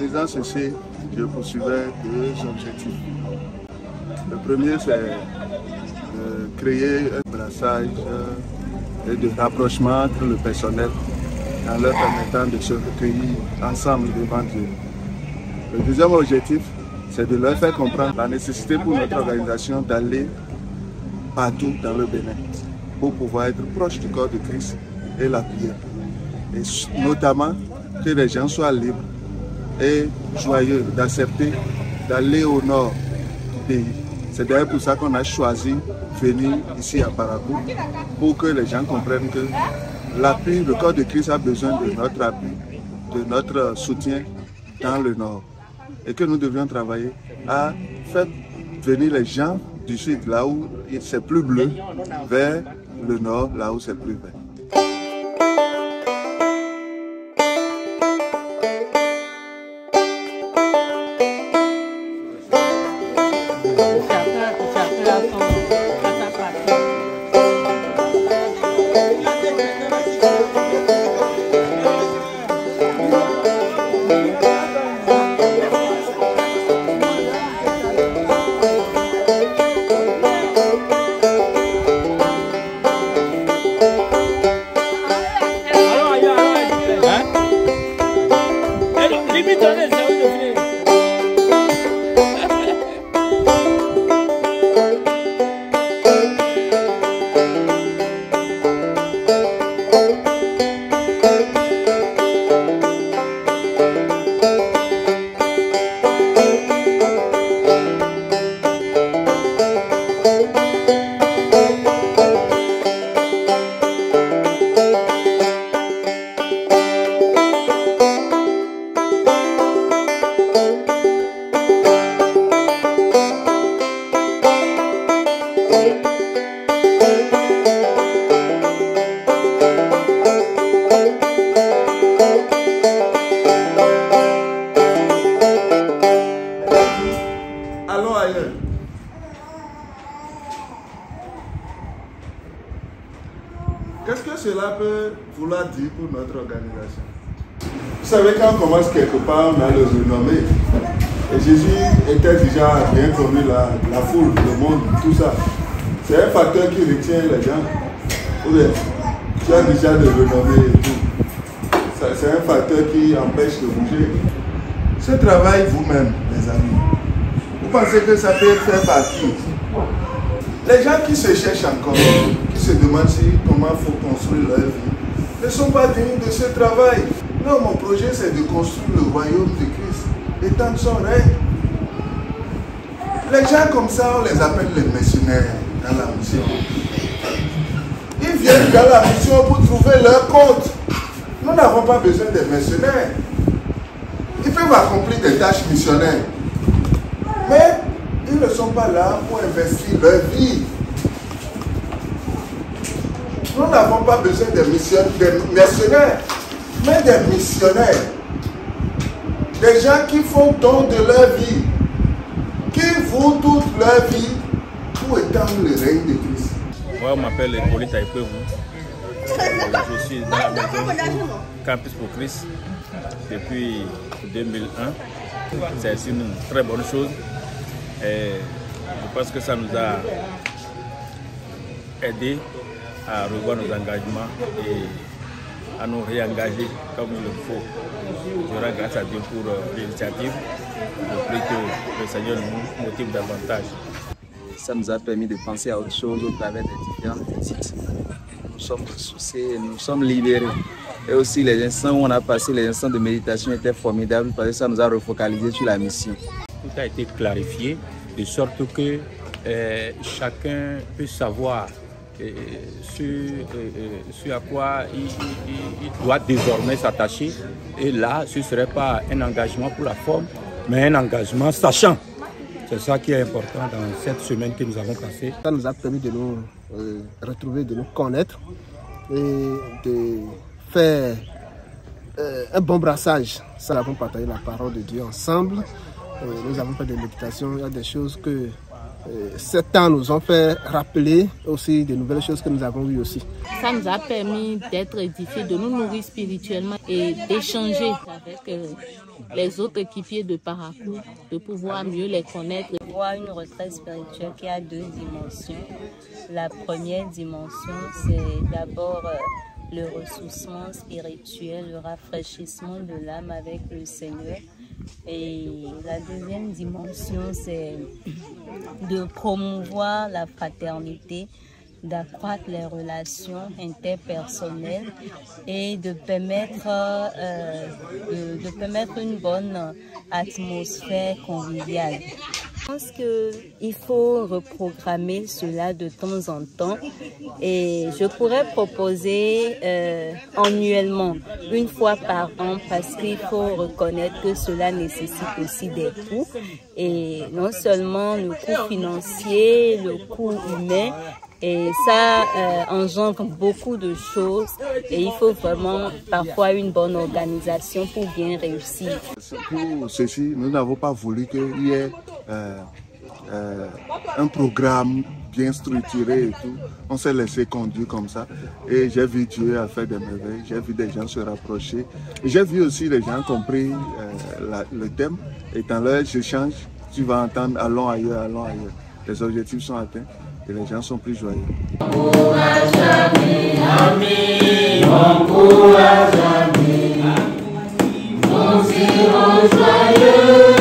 faisant ceci, je poursuivais deux objectifs. Le premier, c'est de créer un brassage et de rapprochement entre le personnel en leur permettant de se recueillir ensemble devant Dieu. Le deuxième objectif, c'est de leur faire comprendre la nécessité pour notre organisation d'aller partout dans le Bénin pour pouvoir être proche du corps de Christ et l'appuyer. Et notamment que les gens soient libres et joyeux d'accepter d'aller au nord du pays. C'est d'ailleurs pour ça qu'on a choisi de venir ici à Parakou, pour que les gens comprennent que l'appui, le corps de Christ a besoin de notre appui, de notre soutien dans le nord. Et que nous devions travailler à faire venir les gens du sud, là où c'est plus bleu, vers le nord, là où c'est plus vert. Qu'est-ce que cela peut vouloir dire pour notre organisation? Vous savez, quand on commence quelque part, on a le renommé. Et Jésus était déjà bien connu, la foule, le monde, tout ça. C'est un facteur qui retient les gens. Ou bien, tu as déjà de renommée et tout. C'est un facteur qui empêche de bouger. Ce travail vous-même, les amis, vous pensez que ça peut être fait par qui? Les gens qui se cherchent encore, qui se demandent comment il faut construire leur vie, ne sont pas dignes de ce travail. Non, mon projet c'est de construire le royaume de Christ, étendre son règne. Les gens comme ça, on les appelle les missionnaires dans la mission. Ils viennent dans la mission pour trouver leur compte. Nous n'avons pas besoin des missionnaires. Ils peuvent accomplir des tâches missionnaires. Mais ils ne sont pas là pour investir leur vie. Nous n'avons pas besoin des missionnaires, mais des missionnaires. Des gens qui font don de leur vie, qui vouent toute leur vie pour étendre le règne de Christ. Moi, je m'appelle Hippolyte Aïpévou. Je suis dans la maison Campus pour Christ depuis 2001. C'est une très bonne chose. Et je pense que ça nous a aidé à revoir nos engagements et à nous réengager comme il le faut. Je rends grâce à Dieu pour l'initiative. Je prie que le Seigneur nous motive davantage. Ça nous a permis de penser à autre chose au travers des différentes visites. Nous sommes ressourcés, nous sommes libérés. Et aussi les instants où on a passé, les instants de méditation étaient formidables parce que ça nous a refocalisé sur la mission. Tout a été clarifié de sorte que chacun peut savoir sur à quoi il doit désormais s'attacher. Et là, ce ne serait pas un engagement pour la forme, mais un engagement sachant. C'est ça qui est important dans cette semaine que nous avons passée. Ça nous a permis de nous retrouver, de nous connaître et de faire un bon brassage. Ça, nous avons partagé la parole de Dieu ensemble. Nous avons fait des méditations. Il y a des choses que 7 ans nous ont fait rappeler aussi de nouvelles choses que nous avons vues aussi. Ça nous a permis d'être édifiés, de nous nourrir spirituellement et d'échanger avec les autres équipiers de parcours, de pouvoir mieux les connaître. On voit une retraite spirituelle qui a 2 dimensions. La première dimension, c'est d'abord le ressourcement spirituel, le rafraîchissement de l'âme avec le Seigneur. Et la deuxième dimension, c'est de promouvoir la fraternité, d'accroître les relations interpersonnelles et de permettre une bonne atmosphère conviviale. Je pense qu'il faut reprogrammer cela de temps en temps et je pourrais proposer annuellement, 1 fois par an, parce qu'il faut reconnaître que cela nécessite aussi des coûts et non seulement le coût financier, le coût humain. Et ça engendre beaucoup de choses et il faut vraiment parfois une bonne organisation pour bien réussir. Pour ceci, nous n'avons pas voulu qu'il y ait un programme bien structuré et tout. On s'est laissé conduire comme ça et j'ai vu Dieu a fait des merveilles, j'ai vu des gens se rapprocher. J'ai vu aussi les gens compris le thème et dans leurs échanges, tu vas entendre allons ailleurs, allons ailleurs. Les objectifs sont atteints. Et les gens sont plus joyeux. Encourage ami, encourage ami, nous irons joyeux.